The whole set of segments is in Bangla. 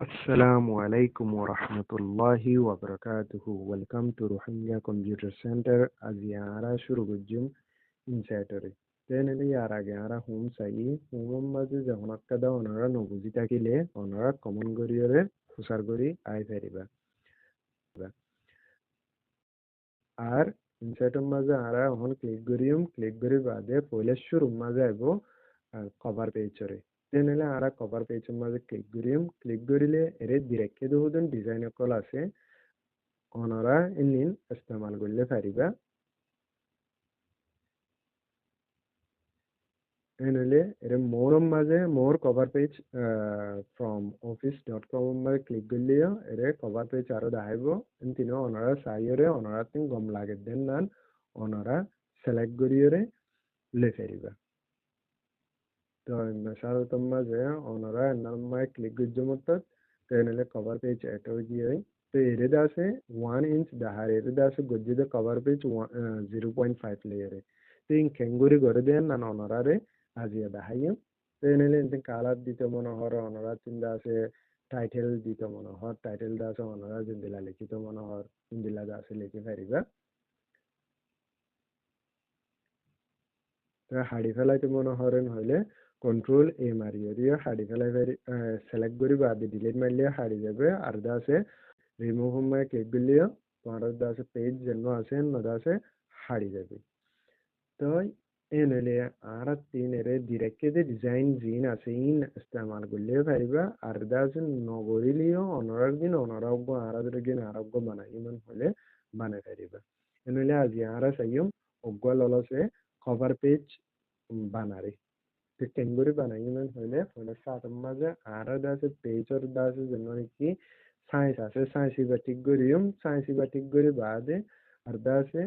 Assalamu alaikum wa rahmatullahi wa barakatuhu. Welcome to Rohingya Computer Center. Aziyara shurugujum insatori. Teneli yara gyara home sayi. Home mazi zahonakkada onara nobuzita kile onara common goriore husar gori ai feriba. আর ইনসাইটর মাঝে আরা এখন ক্লিক করি বাদে পয়লা শুরুর মাঝে আইব কভার পেজরে তেনেহলে আরা কভার পেজের মাঝে ক্লিক করিলে এর ডিরেক্টলি দেখুন ডিজাইন কল আছে অনরা ইনিন ইস্তেমাল করলে পারিবা এনেলে এর মোর মাঝে মোর কভার পেজ ফ্রম office.com মাঝে ক্লিক করলেও এর কভার পেজ আরো দেখাইব তিনো অনরা সাইরে অনরা তিন গম লাগে দেন নান অনরা সিলেক্ট করিয়ে লে পারিবা তো সাধারণত মাঝে অনরা নাম্বার ক্লিক করতে tenele cover page eto giye to erede ase 1 inch dahar erede ase gojjide cover page 0.5 layer to in kenguri gore den nan onorare aziya dahayo tenele intin color dite mono hor onora tinda ase title dite mono hor title da ase onora jindila likhito mono hor jindila da ase likhi pariba তো হাড়ি ফেলাইতে মনে হরেন হইলে কন্ট্রোল এ মারিয়ে দিয়ে হাড়ি ফেলাই সিলেক্ট করি বাদে ডিলিট মারলে হাড়ি যাবে আর দা আছে রিমুভ মাই ক্লিক করলেও তোমার দা আছে পেজ যেন আছে নদা আছে হাড়ি যাবে তো এনলে আর তিন এর ডিরেক্টলি ডিজাইন জিন আছে ইন ইস্তেমাল করলে পারিবা আর দা আছে নগরিলিও অনরার দিন অনরাগ্য আরাদের দিন আরোগ্য বানাই ইমান হলে বানাই পারিবা এনলে আজি আরা সাইম অগ্য ললসে কভার পেজ বানারে তো টেঙ্গুরি বানাই ইমান হইলে ফলে সাতম মাঝে আরা দাসে পেজর দাসে যেন কি সাইন্স আছে সাইন্সি বা ঠিক করিম সাইন্সি বা ঠিক করি বাদে আর দাসে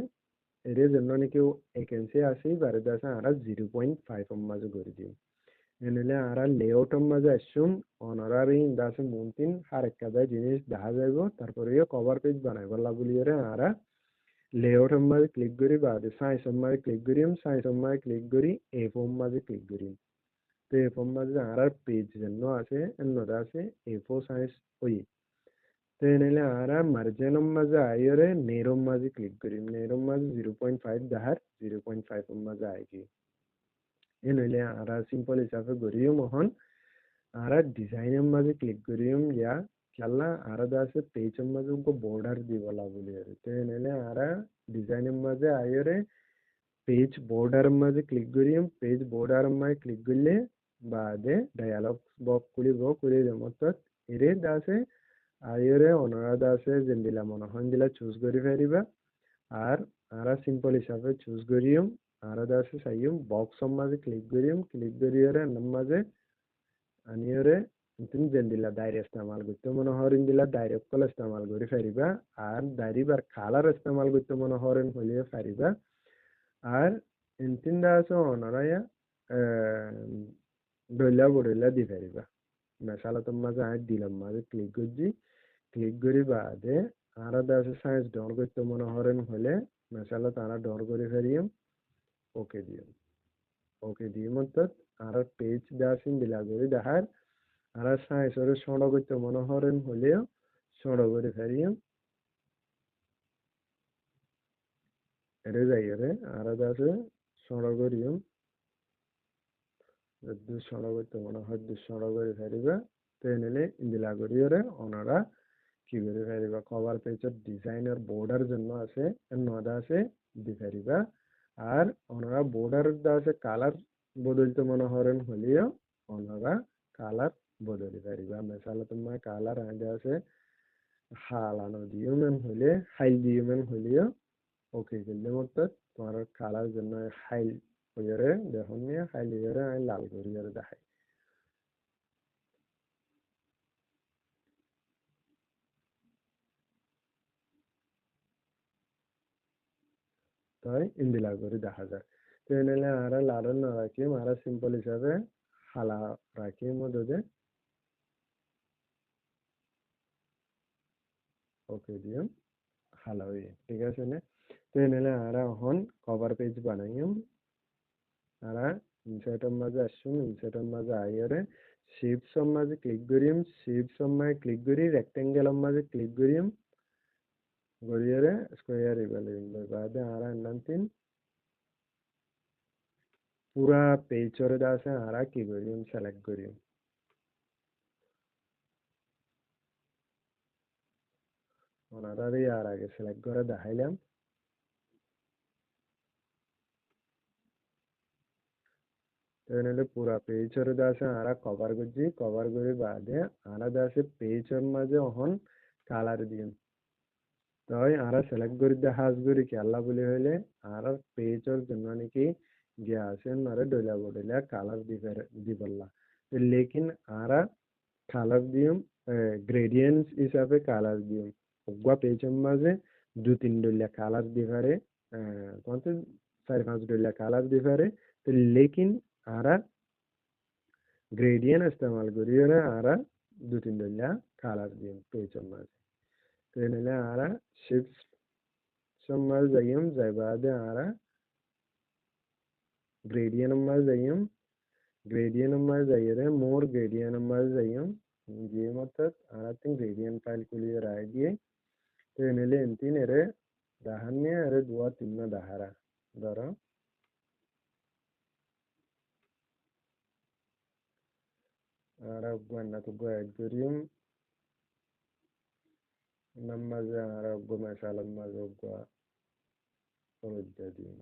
এর জন্য নাকি ভ্যাকেন্সি আছে বারে দাসে আরা 0.5 মাঝে করে দিম এনেলে আরা লেআউট মাঝে আসুম অনারারি দাসে মন্তিন আর একটা জিনিস দেখা যাইব তারপরে কভার পেজ বানাইবার লাগুলিয়ে আরা লেআউট মাঝে ক্লিক করি বাদে সাইন্স মাঝে ক্লিক করিম সাইন্স মাঝে ক্লিক করি এ4 মাঝে ক্লিক করিম তো এ4 মাঝে আরা পেজ জন্য আছে এন্নদা আছে এ4 সাইজ ওই তো এনেলে আরা মার্জিন মাঝে আইরে নেরম মাঝে ক্লিক করি নেরম মাঝে 0.5 দাহার 0.5 মাঝে আইকি এনেলে আরা সিম্পল হিসাবে করিও মহন আরা ডিজাইনের মাঝে ক্লিক করিম ইয়া খেলা আরা আছে পেজের মাঝে উনকো বর্ডার দিবলা বলি তো এনেলে আরা ডিজাইনের মাঝে আইরে পেজ বর্ডার মাঝে ক্লিক করিম পেজ বর্ডার মাঝে ক্লিক করলে বাদে ডায়ালগ বক্স খুলিব খুলে মতত এরে দাসে আইরে অনারা দাসে যেন্দিলা মনে হয় দিলা চুজ করি ফেরিবা আর আরা সিম্পল হিসাবে চুজ করিম আরা দাসে সাইম বক্স মাঝে ক্লিক করিম ক্লিক করিয়ে মাঝে আনিয়রে তুমি যেন্দিলা দাইরে ইস্তেমাল করতে মনে হরেন দিলা ডাইরেক্ট কল ইস্তেমাল করি ফেরিবা আর দাইরিবার কালার ইস্তেমাল করতে মনে হরেন হলিয়ে ফেরিবা আর ইন্তিন্দা আছে অনারায়া ডইলা বড়ইলা দি পারিবা মেশালা তোর মাঝে আয় দিলাম মাঝে ক্লিক করছি ক্লিক করি বাদে আরা আছে সাইজ ডর করতে মনে হরেন হলে মেশালা তারা ডর করে ফেরিম ওকে দিও ওকে দিয়ে মতত আর পেজ দাসিন দিলা করে দেখার আর সাইজ ওরে সড় করতে মনে হরেন হলেও সড় করে ফেরিম এরে যাই রে আর আছে সড় করিম দুঃসড় করতে মনে হয় দুঃসড় করে ফেরিবা তো এনেলে ইন্দিলা করিয়ে ওনারা কি করে ফেরিবা কভার পেজের ডিজাইনের বর্ডার জন্য আছে নদা আছে দি ফেরিবা আর ওনারা বর্ডার আছে কালার বদলতে মনে হরেন হলেও ওনারা কালার বদলি ফেরিবা মেশালা তোমার কালার আগে আছে হালানো দিও মেন হলে হাইল দিও মেন হলেও ওকে করলে মতো তোমার কালার জন্য হাইল হইরে দেখুন নিয়ে হাইল হইরে আমি লাল করিয়ে দেখাই তাই ইন্দিলা করে দেখা যায় তো এনেলে আরা লালন না রাখি আরা সিম্পল হিসাবে হালা রাখি মধ্যে ওকে দিও হালা হয়ে ঠিক আছে না তো এনেলে আরা এখন কভার পেজ বানাইম আরা ইনসার্টের মাঝে আসুন ইনসার্টের মাঝে আইরে shapes maze click gorium shapes maze click gori rectangle maze click gorium goriyere square evaluate bade ara nantin pura page ore dase ara ki gorium select gorium onarari ara age select gore dahailam ಏನಂದ್ರೆ ಪೂರಾ ಪೇಜರ್ ದಾಸೆ ಆರ ಕವರ್ ಗುರಿ ಬಾದೆ ಆರ ದಾಸೆ ಪೇಜರ್ মাঝে অহন কালার দিম তাই আরা সিলেক্ট করে দে হাজ গুরি কি আল্লাহ বলি হইলে আর পেজর জন্য নাকি গিয়া আসেন মারে ডইলা বডইলা কালার দিবল্লা লেকিন আরা কালার দিম গ্রেডিয়েন্টস হিসাবে কালার দিম ওগুয়া পেজর মাঝে দু তিন ডইলা কালার দিবারে কোনতে 4-5 ডইলা কালার দিবারে लेकिन आरा ग्रेडियंट इस्तेमाल करिए आरा दो तीन डल्ला कालर दिए पेज माज तो इन्हें आरा शिफ्ट सम्माल जाइम जायबादे आरा ग्रेडियंट माज जाइए मोर ग्रेडियंट माज जाइम ये मतलब आरा तीन ग्रेडियंट फाइल को लिए राय दिए तो इन्हें इंतीन एरे दाहन्य एरे दुआ तीन दाहरा दरा आरा गुआना तो गुआ एडगोरियम नम्माज़े आरा गुआ मसाला माज़ो गुआ ओरिज्जा दियम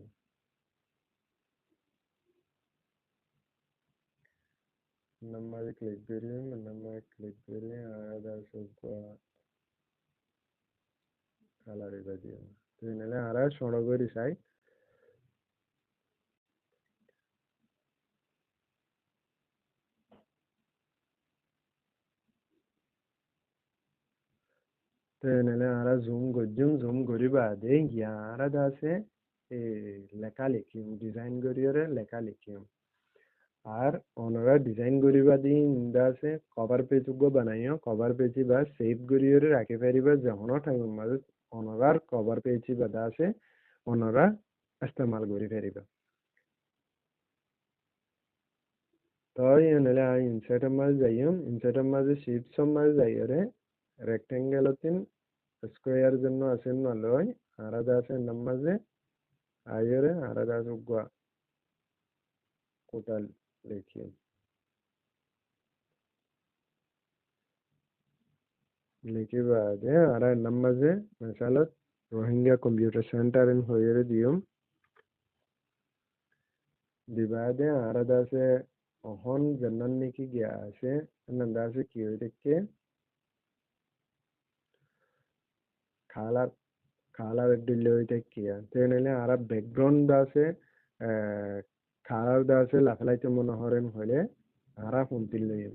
नम्माज़े क्लिक करियम आरा दासो गुआ काला रिबा दियम तो इन्हें आरा शोना गोरी साई तो इन्हें आरा जूम गोरी बादे यारा दासे लेखा लिखियम डिजाइन गोरियरे लेखा लिखियम আর ওনারা ডিজাইন করিবা দি ইন্দাছে কভার পেজ গো বানাইও কভার পেজ বা সেভ করিয়রে রাখি পারিবা যখন টাইম মাঝে ওনারার কভার পেজ বা দাসে ওনারা ইস্তেমাল করি পারিবা তাই এনলে ইনসার্ট মাঝে যাইম ইনসার্ট মাঝে শিপস মাঝে যাইরে রেক্টেঙ্গেল তিন স্কোয়ার জন্য আছেন নলয় আলাদা আছে নামাজে আইরে আলাদা সুগা কোটাল লিখিম लिखे बाद आरा नम्माजे मसाला रोहिंग्या कंप्यूटर सेंटर इन होयरे दियम दिबादे आरा दासे ओहन जन्नन निकी गया से नंदासे कियो देखे खाला खाला डिले होते किया तेनेले आरा बैकग्राउंड दासे खाला दासे लाखलाइते मनोहरन होले आरा हुंतिल्लेयम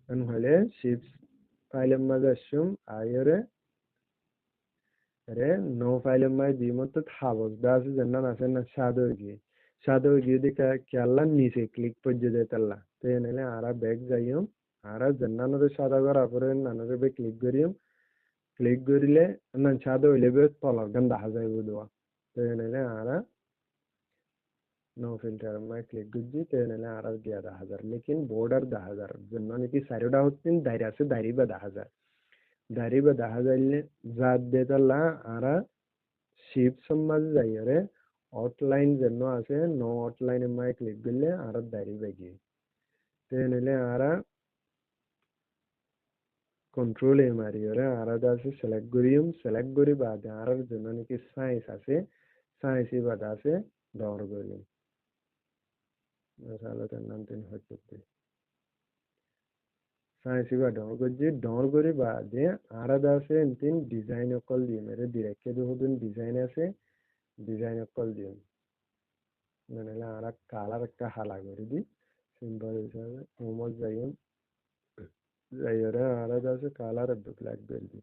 अन होले शिप्स फाइल माजे शुम आयरे रे नो फाइल माजे दिमत थाबस दासे जन्नन आसे न सादो गी दिका क्याला नीचे क्लिक पज्जे देतल्ला तेनेले आरा बैक जाइयम आरा जन्नन रे सादा करा परे नानरे बे क्लिक करियम क्लिक करिले नन सादो लेबे तलर गंदा हाजाइबो दोआ तेनेले आरा नो फिल्टर में क्लिक गुज्जी तेनेले आरा गया 10,000 लेकिन बॉर्डर 10,000 जन्नन की साइडा होतिन दायरा से दायरी बा 10,000 दायरी बा 10,000 ले जात देतल्ला आरा शिप सम्माज जाइरे आउटलाइन जन्नो आसे नो आउटलाइन में क्लिक गले आरा दायरी बेगी तेनेले आरा कंट्रोल ए मारियोरे आरा दासे सेलेक्ट करी बाद आरा जन्नो की साइज आसे साइज ही बादासे डोर करियम मसाला तन्नान तीन होते साइंस बा डोर करी बादे आरा दासे तीन डिजाइन अकल दिए मेरे डिरेक्ट दो दिन डिजाइन आसे डिजाइन अकल दिए मैंने आरा कालर का हाला करी दी सिंपल हिसाब होमवर्क जाइए आरा दासे कालर ब्लैक कर दी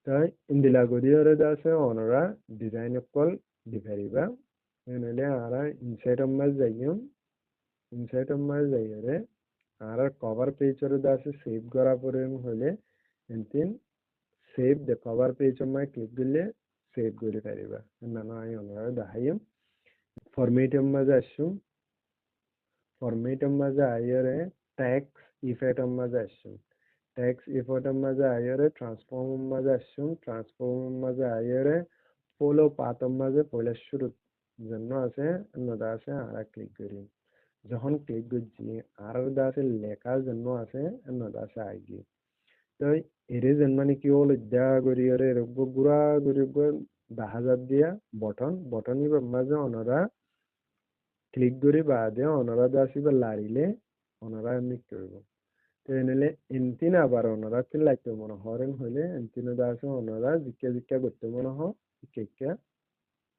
তাই ইন্দিলা গরিয়রে দাসে অনরা ডিজাইন অকল দিফারিবা এনলে আরা ইনসাইড মাঝ যাইরে आरा कवर पेज दासे सेव करा पड़े हले एंतिन सेव द कवर पेज में क्लिक करले सेव करि पारिबा नाना आइ ओनरा दाहायम फॉर्मेट में आसुम फॉर्मेट में आइरे tax effect maza ashum tax effect maza ayore transform maza ashum transform maza ayore follow path maza pole shuru জন্য আছে নদা আছে আরা ক্লিক করি যখন ক্লিক করছি আর দাসে লেখার জন্য আছে নদা আছে আইগি তো এরে যেন মানে কি হল দা করি আরে রব্ব গুড়া করি দেখা দিয়া বটন মাঝে ওনারা ক্লিক করে বাদে ওনারা দাসিবা লারিলে ওনারা এমনি করব তো এনেলে এনতিন আবার ওনারা তিন লাগতে মনে হরেন হইলে এনতিন দাসে ওনারা জিজ্ঞা করতে মনে হ কেকা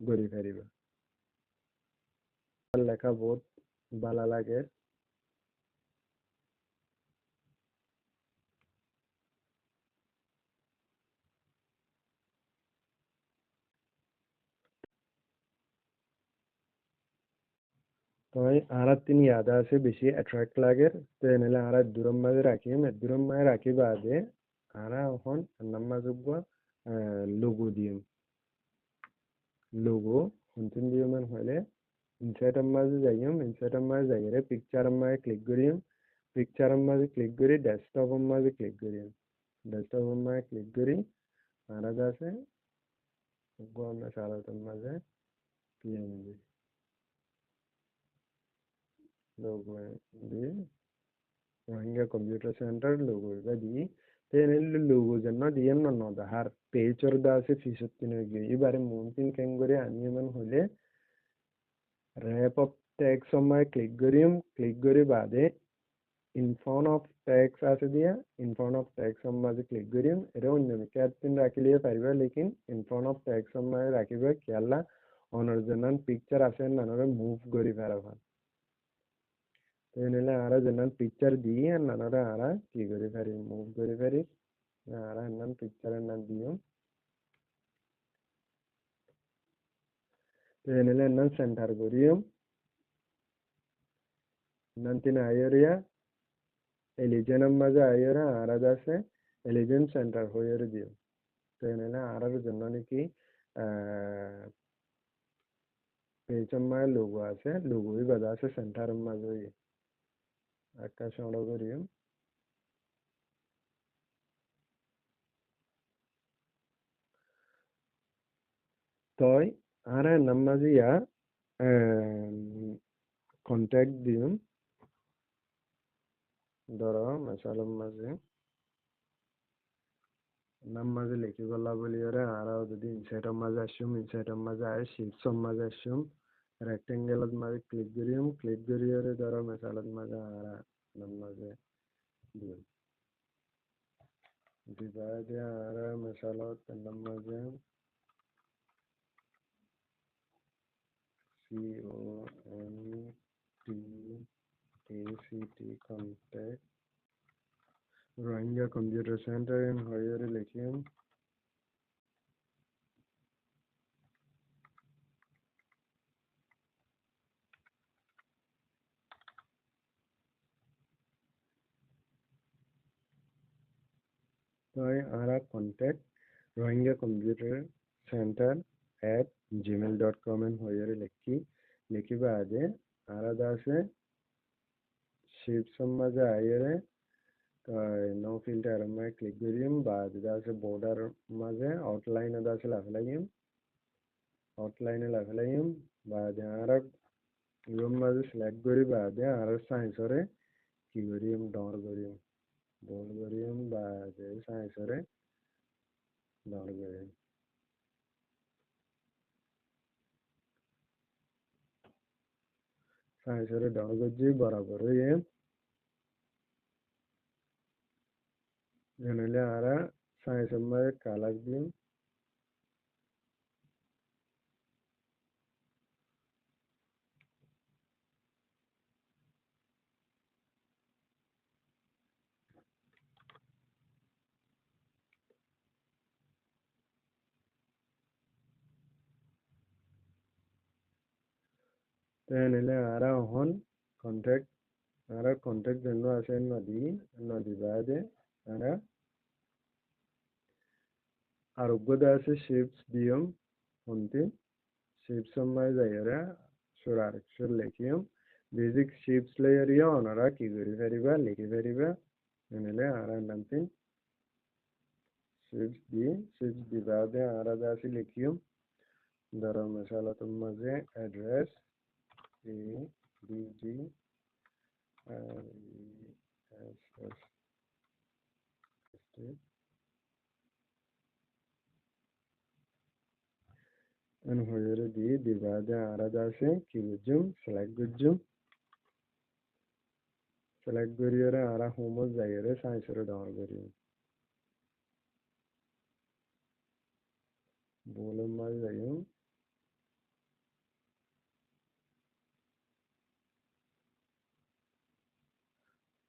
গড়ি ফেরিবা লেখা বহুত ভালো লাগে তই আর তিনি ইয়াদা আছে বেশি অ্যাট্রাক্ট লাগে তো এনেলে আর দূরম মাঝে রাখিম দূরম মাঝে রাখি বাদে আর এখন নাম্মা যোগ্য লোগো দিম লোগো হুনতিন দিয়মান হলে ইনসাইট মাঝে যাইম ইনসাইট মাঝে যাইরে পিকচার মাঝে ক্লিক করিম পিকচার মাঝে ক্লিক করি ডেস্কটপ মাঝে ক্লিক করিম ডেস্কটপ মাঝে ক্লিক করি আর আছে আমরা সারাটার মাঝে পিএনজি লোগো দিয়ে রোহিঙ্গা কম্পিউটার সেন্টার লোগো এটা দিই তেনে লোগো জন্য দিয়ে ন দাহার পেজর দা আছে ফিসত তিন গিয়ে এবারে মন কেন করে আমি এমন হলে র্যাপ অফ ট্যাক্স সময় ক্লিক করি বাদে ইনফ্রন্ট অফ ট্যাক্স আছে দিয়া ইনফ্রন্ট অফ ট্যাক্স মাঝে ক্লিক করিম এটা অন্য ক্যাপটিন রাখিলে পারিবা লেকিন ইনফ্রন্ট অফ ট্যাক্স মাঝে রাখিবা খেয়ালা অনর জন্য পিকচার আছে নানরে মুভ করি পারবা তেনেহলে আরা যেন পিকচার দিয়ে আর নানারা আরা কি করে পারি মুভ করে পারি আরা নাম পিকচারের নাম দিও তেনেহলে নাম সেন্টার করিও nanti na ayeria eligen maza ayera arad আছে এলিজেন সেন্টার হয়ে দিও তেনেহলে আরার জন্য নাকি পেজের মাঝে লোগো আছে লোগোই বাদা আছে সেন্টারের মাঝে একটা সংগ্রহ করিও তই আরে নামাজিয়া কন্ট্যাক্ট দিও ধরো মেশালের মাঝে নাম মাঝে লিখি গলা বলি ওরে আরো যদি ইনসাইটের মাঝে আসুম ইনসাইটের মাঝে আয় শিটসর মাঝে আসুম রেক্টেঙ্গেলত মাঝে ক্লিক করি ওরে ধরো মেশালত মাঝে আরা নাম মাঝে দিও দিবা দিয়া আরা মেশালত নাম মাঝে CONTACT contact Rohingya computer centre ইন হইয়ারে লিখিম তই আরা contact Rohingya computer centre @gmail.com এন হইয়ারে লিখিবা আগে আরা দাসে শিপসম মাঝে আইয়ারে নো ফিল্টার মাঝে ক্লিক করিম বা দাসে বর্ডার মাঝে আউটলাইন দাসে লাফলাইম আউটলাইনে লাফলাইম বা আরা রুম মাঝে সিলেক্ট করি বাদে আর সাইন্সরে কি করিম ডর করিম বল করিম বা যে সাইন্সরে ডর করিম সাইন্সরে ডর করছি বরাবর হয়ে জানালে আরা সাইন্সের মাঝে কালার দিম তেনেহলে আরা হন কন্ট্যাক্ট আরা কন্ট্যাক্ট জন্য আছে নদী বাদে আরা আরোগ্য আছে শিপস দিয়ম হন্তি শিপস মাঝে যাইরা সুর আরেকশো লিখিয়ম বেজিক শেপস লেয়ারিয়া অনারা কি করি পারিবা লিখি পারিবা এনেলে আর নামতিন শেপস দি বাদে আর দাসি লিখিও ধরো মশালা তুম মাঝে address A B G R S S T en hoyere di bade ara dase ki gujum select guriyore ara homo zayere saisere dawar guriyo bolum mal zayum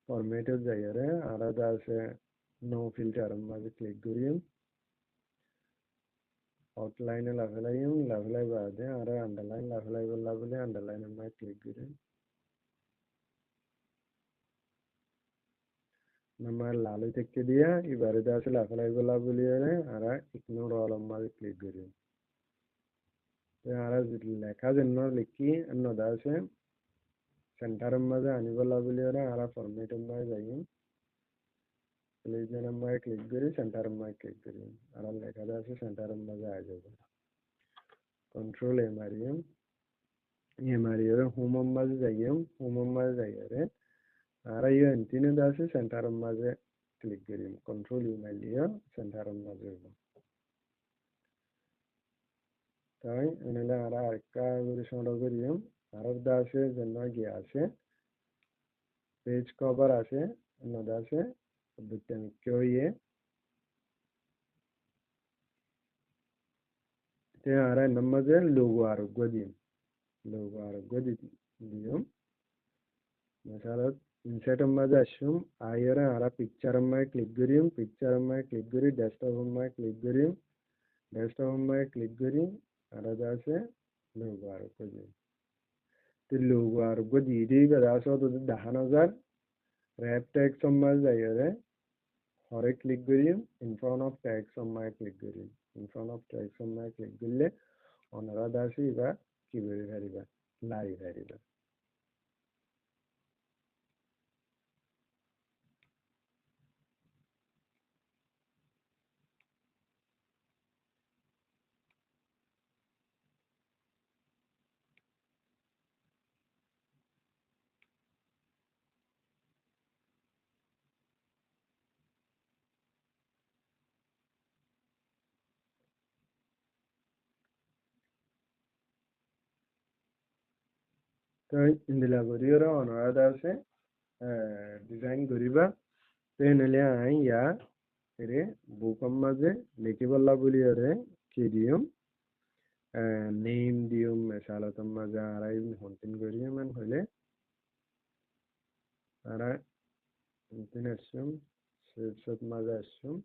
formatted zayere ara dase no filter maze click guriyum outline levelayum levelay bade ara underline levelay bole underline ma click guriyum nama lalu tekke dia ibare dase levelay bole ara ignore all maze click guriyum ara লেখা জন্য লিখি অন্য দাসে সেন্টারের মাঝে আনিবলা বলি আর ফরমেটের মাঝে যাই প্লেজের মাঝে ক্লিক করি সেন্টারের মাঝে ক্লিক করি আর লেখা আছে সেন্টারের মাঝে আ যাবে কন্ট্রোল এ মারিয়ে হোমের মাঝে যাই হোমের মাঝে যাই আর ইয়ে এন্টিনে আছে সেন্টারের মাঝে ক্লিক করি কন্ট্রোল ই মারিয়ে সেন্টারের মাঝে তাই এনেলে আর আরেকটা করে সংগ্রহ করি আর দাসে জন্য গিয়ে আছে পেজ কভার আছে অন্য আছে দুটো কেউ ইয়ে te ara namaze logo aruggo diyo mesela insert maze ashum ayere ara picture ma click guriyum picture ma click guri desktop ma click guriyum desktop ma click guri ara dase logo aruggo diyo te logo aruggo didi badaso to dahanazar wrap text maze ayere hore click guriyum in front of text ma click guriyum in front of text ma click gurle onara dasi ba কি করে পারিবা লাই পারিবা তো ইন্দিলা গরিয়র অনারাধ আছে ডিজাইন করিবা তেনেহলে আই ইয়া এরে বুকম মাঝে লিখিবলা বলি এরে কি দিয়ম নেম দিয়ম মেশালতম মাঝে আরাই হন্টিন করিয়ম এন হইলে আরা হন্টিন আসছুম শেপসত মাঝে আসছুম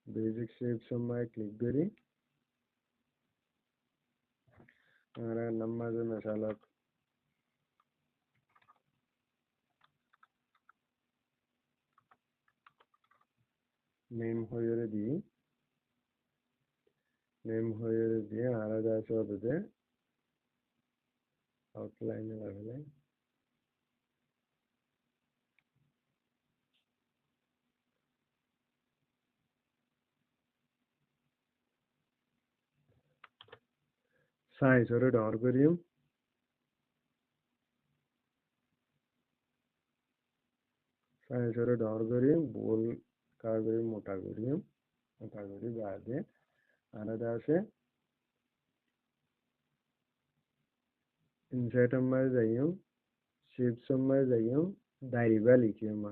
বেসিক শেপস মাঝে ক্লিক করি আরা নাম মাঝে মেশালত নেম হইরে দিয়ে আলাদা আছে ওদের আউটলাইনে লাগলে সাইজ ওরে ডর করিম সাইজ ওরে ডর করিম বোল কার করিম মোটা করি বাদে আলাদা আছে ইনসার্ট মাঝে যাইম শেপস মাঝে যাইম দাইরিবা লিখিম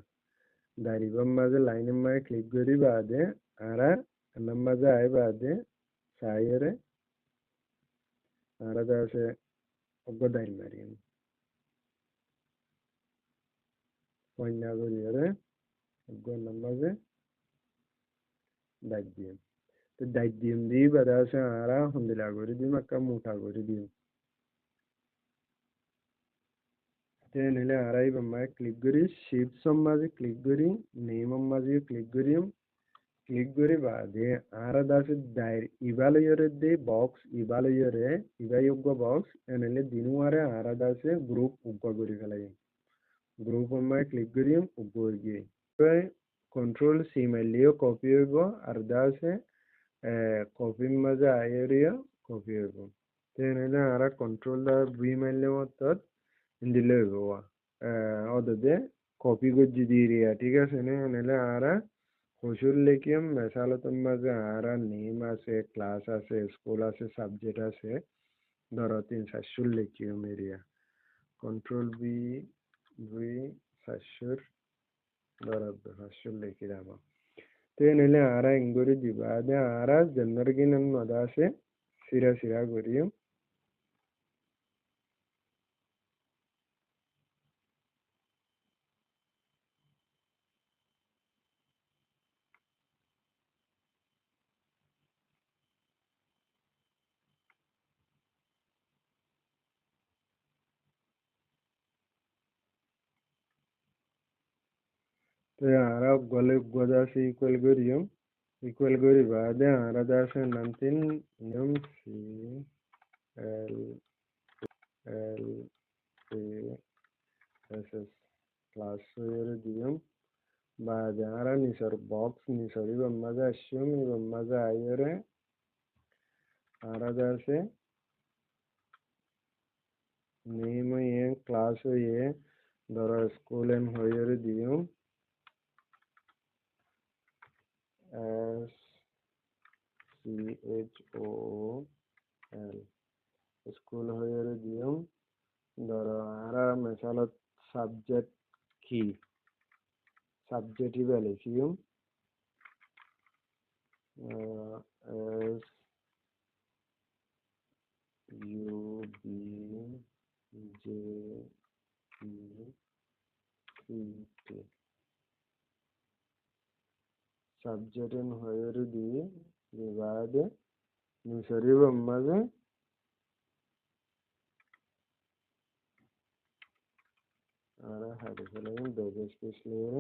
দাইরিবার মাঝে লাইনের মাঝে ক্লিক করি বাদে আরা এনার মাঝে আই বাদে সাইরে আলাদা আছে অগ্গ দাইরি মারিম পয়না করিয়ে অগ্গ এনার মাঝে দাইর দিম তো দাইর দিম দি বাদে আছে আরা হন্দিলা করে দিম একটা মোটা করে দিম তেনেহলে আড়াই বাম্মায় ক্লিক করি শিপস মাঝে ক্লিক করি নেম মাঝে click Karim click guri baade ara das dair evaluate de box evaluate evaluate box enele dinuare ara das group ugga guri khalai group amma click guri ugga guri by control c melio copy hobo ar das copy maza area copy hobo tenele ara control da v melio motot indile hobo odade copy gojji diriya ঠিক আছে নে enele ara হুজুর লিখিম মেসালতন মাঝে আর নেম আছে ক্লাস আছে স্কুল আছে সাবজেক্ট আছে ধরো 3-4 লিখিম এরিয়া কন্ট্রোল বি দুই 4 ধরো 5 লিখি দাম তো নিলে আর ইংগুরি দিবা আদে আর জেনার গিনন মদা আছে সিরা সিরা করিম তো আর গলে গদা আছে ইকুয়াল করি বাদে আর আছে নামতিন নিয়ম C L L S class দিম بعد ara nisar box nisar iban maza shum iban maza ayere ara darse name ye class ye doro school en hoyere dium s c h o l school hoyere dium doro ara mesalo subject key subject ibalesium s u b j e c t subject en hoyere di divide nisari bammaze ara hadi kalayin double space layer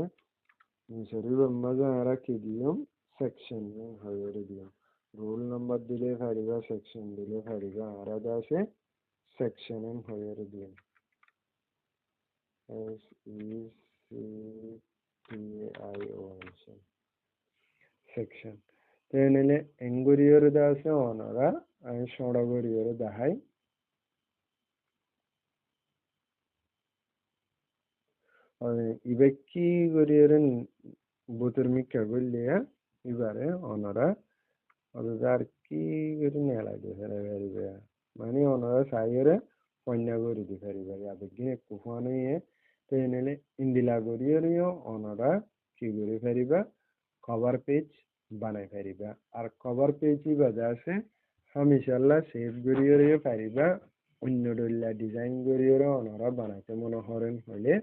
nisari bammaze ara kidiyum section en hoyere diyum roll number dile fariga section dile fariga ara dase section en hoyere diyum s e c t i o n section tenele enguriyor dase onora ay shoda goriyor dahai ibekki goriyoren butur mikka golliya ibare onora odar ki gori nela de fere veribe mani onora sayere ponya gori di feribe ya begine kufano ye tenele indila goriyo onora ki gori feriba cover page বানাই পারিবা আর কভার পেজই বাজা আছে হামিশাল্লাহ সেভ করিয়ে পারিবা অন্য ডল্লা ডিজাইন করিয়ে অনরা বানাইতে মনে হরেন হলে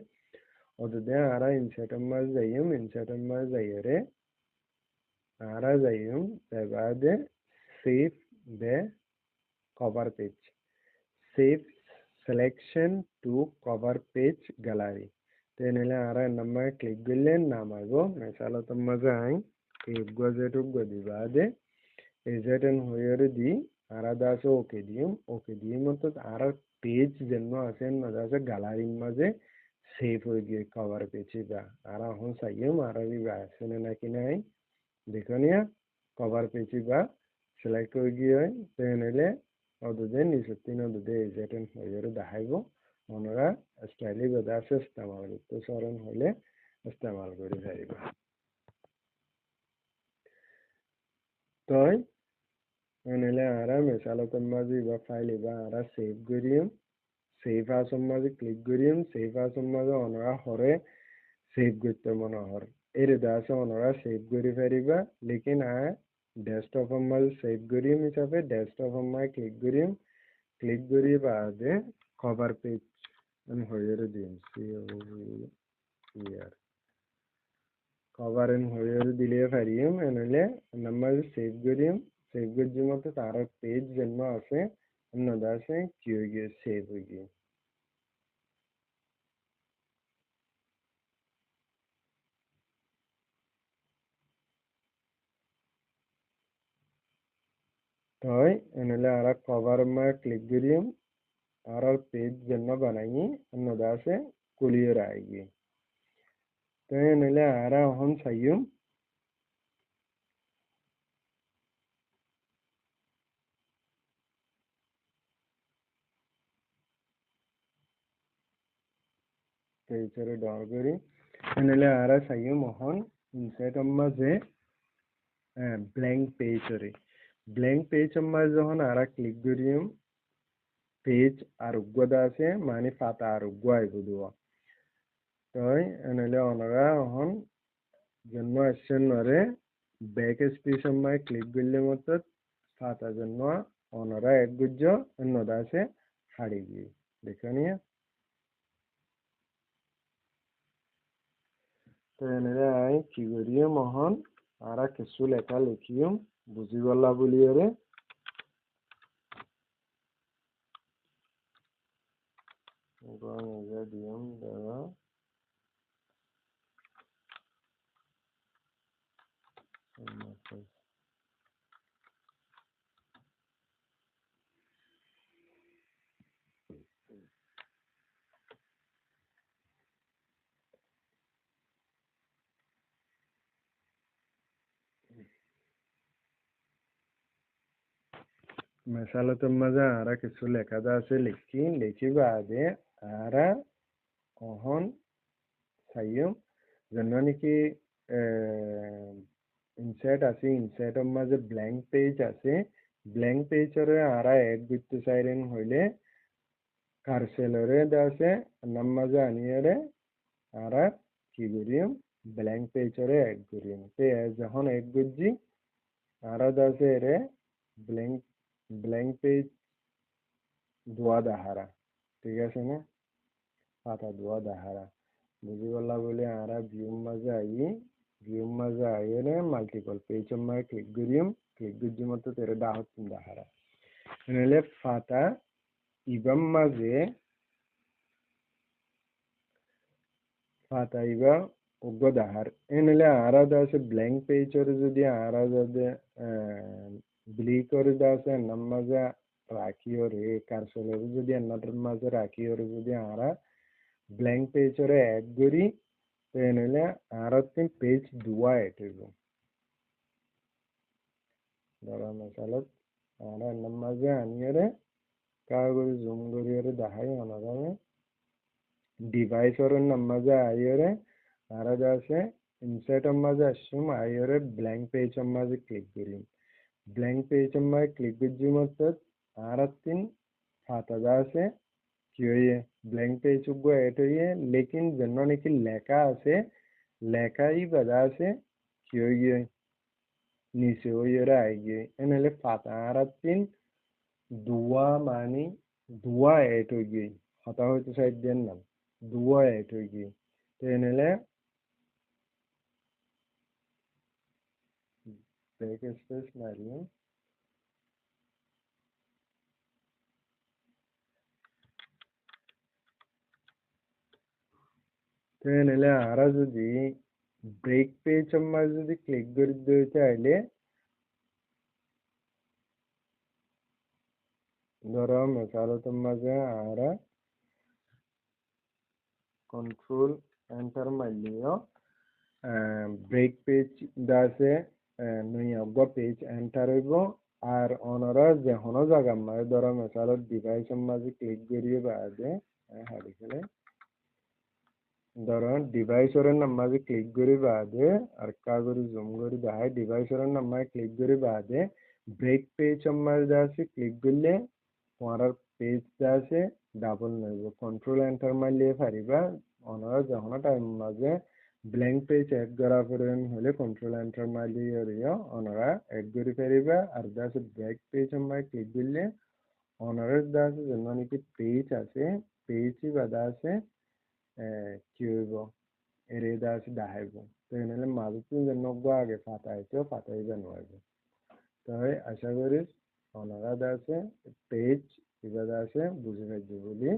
ওদের আরা ইনসার্টের মাঝ যাইরে আরা যাইম বাদে সেভ দে cover page save selection to cover page gallery তেনেলে আরা নাম্বার ক্লিক করলে নাম আইব মেসালো তোমার যাই Gwazetu Gwadibade, Ezetan Hoyer di Aradasa Okedium অর্থাৎ আর পেজ জন্য আছেন মাঝে গ্যালারি মাঝে সেভ হয়ে গিয়ে কভার পেজে বা আর এখন সাইম আর আসেন নাকি নাই দেখো নিয়া কভার পেজে বা সিলেক্ট হয়ে গিয়ে তেনেলে অদুদে নিচে অদুদে এজেটেন হয়ে দেখাইব ওনারা স্টাইলি বেদা আছে ইস্তেমাল করতে সরণ হলে ইস্তেমাল করে যাইব তই enele ara mesaloton mazi ba file ba ara save gorium save asom mazi click gorium save asom mazi onora hore save করতে মনে হর এর দাসে onora save করি ফেরিবা লেকিন ডেস্কটপ মাঝে save গরিম হিসাবে ডেস্কটপ মাঝে ক্লিক করি বাদে কভার পেজ হয়ে দিন COVER কভারেন হয়ে দিলে পারিম এনেলে নাম্বার সেভ করিম সেভ করার মতো তার পেজ জন্য আছে অন্য আছে কি হয়ে গিয়ে সেভ হয়ে গিয়ে তই এনেলে আর কভার মা ক্লিক করিম আর পেজ জন্য বানাই অন্যদা আছে কুলিয়ে রাখি তই এনেলে আর এখন চাইম পেজরে ডর করি এনেলে আর চাইম এখন ইনসাইট মাঝে ব্ল্যাঙ্ক পেজরে ব্ল্যাঙ্ক পেজ মাঝে যখন আর ক্লিক করিম পেজ আর উগ্গদা আছে মানে পাতা আর উগ্গ আইব দেওয়া তই এনেলে অনরা এখন জন্য আসছেন নরে ব্যাক স্পেস মাই ক্লিক করলে মতো পাতা জন্য অনরা এক গুজ্জ অন্যদা আছে হারিয়ে গিয়ে দেখে নিয়ে তো এনেলে আই কি করিয়ে মহন আর কিছু লেখা লিখিম বুঝি গলা বলিয়ে দিম দাদা মেসালতের মাঝে আর কিছু লেখা আছে লিখি বাদে আর অহন চাইম যেন নাকি ইনসাইট আছে ইনসাইটের মাঝে ব্ল্যাঙ্ক পেজ আছে ব্ল্যাঙ্ক পেজরে আর এড করতে চাইলেন হইলে কারসেলরে আছে নাম মাঝে আনিয়ে আর কি করিম ব্ল্যাঙ্ক পেজরে এড করিম তে যখন এড করছি আর আছে রে ব্ল্যাঙ্ক ব্ল্যাঙ্ক পেজ দোয়া দাহারা ঠিক আছে না পাতা দোয়া দাহারা বুঝি গলা বলে আর ভিউর মাঝে আইয়ে মাল্টিপল পেজ মাঝে ক্লিক করিম মতো তেরে ডাহত দাহারা নাহলে পাতা ইবাম মাঝে পাতা ইবা উগ্র দাহার এনলে আরা দাসে ব্ল্যাঙ্ক পেজর যদি আরা যদি ব্লি করে দাসে নাম মাঝে রাখিও রে কারসলের যদি এন্নাটার মাঝে রাখিও রে যদি আরা ব্ল্যাঙ্ক পেজরে অ্যাড করি তো এনেলে আরো পেজ দুয়া এড হইব ধরা মশালত আর এন্নার মাঝে আনিয়ে কাগজ জুম করিয়ে দেখাই অনাদামে ডিভাইসর মাঝে আইয়ে আর আছে ইনসাইট মাঝে আসুম আইয়ে ব্ল্যাঙ্ক পেজ মাঝে ক্লিক করিম ব্ল্যাঙ্ক পেজ মাঝে ক্লিক করছি মতো আর খাতা আছে কি হইয়ে ব্ল্যাঙ্ক পেজ উগ্র এড হইয়ে লেকিন যেন নাকি লেখা আছে লেখাই বাদা আছে কি হইয়ে নিচে হইয়ে আই গিয়ে এনেলে পাতা আর দুয়া মানে দুয়া এড হয়ে গিয়ে হতা হইতে সাইড দেন না দুয়া এড হয়ে গিয়ে তো এনেলে ব্যাক স্পেস মারিয়ে তো এনেলে আর যদি ব্রেক পেজ আমরা যদি ক্লিক করে দিতে চাইলে ধরো মেসালতের মাঝে আর কন্ট্রোল এন্টার মারলিও ব্রেক পেজ দাসে নই অগ্গ পেজ এন্টার হইব আর অনরা যেহনো জায়গা মানে ধরো মেসালত ডিভাইসের মাঝে ক্লিক করিয়ে বাদে হারি খেলে ধরো ডিভাইসের নাম্বারে ক্লিক করি বাদে আর কাগজ জুম করে দেখায় ডিভাইসের নাম্বারে ক্লিক করি বাদে ব্রেক পেজ মাঝে আছে ক্লিক করলে তোমার পেজ আছে ডাবল নেব কন্ট্রোল এন্টার মারলে পারিবা অনারা যখন টাইম মাঝে ব্ল্যাঙ্ক পেজ এড করা করেন হলে কন্ট্রোল এন্টার মারলে অনারা এড করে পারিবা আর আছে ব্রেক পেজ মাঝে ক্লিক করলে অনারা আছে যেন নাকি পেজ আছে পেজই বাদা আছে কি হইব এরেদা আছে দেখাইব তো এনেহলে মাজতো যেন আগে ফাটাইবে নোৱাৰিব তাই আশা করি অনারা আছে পেজ কিবা আছে বুঝে পাইছো বলি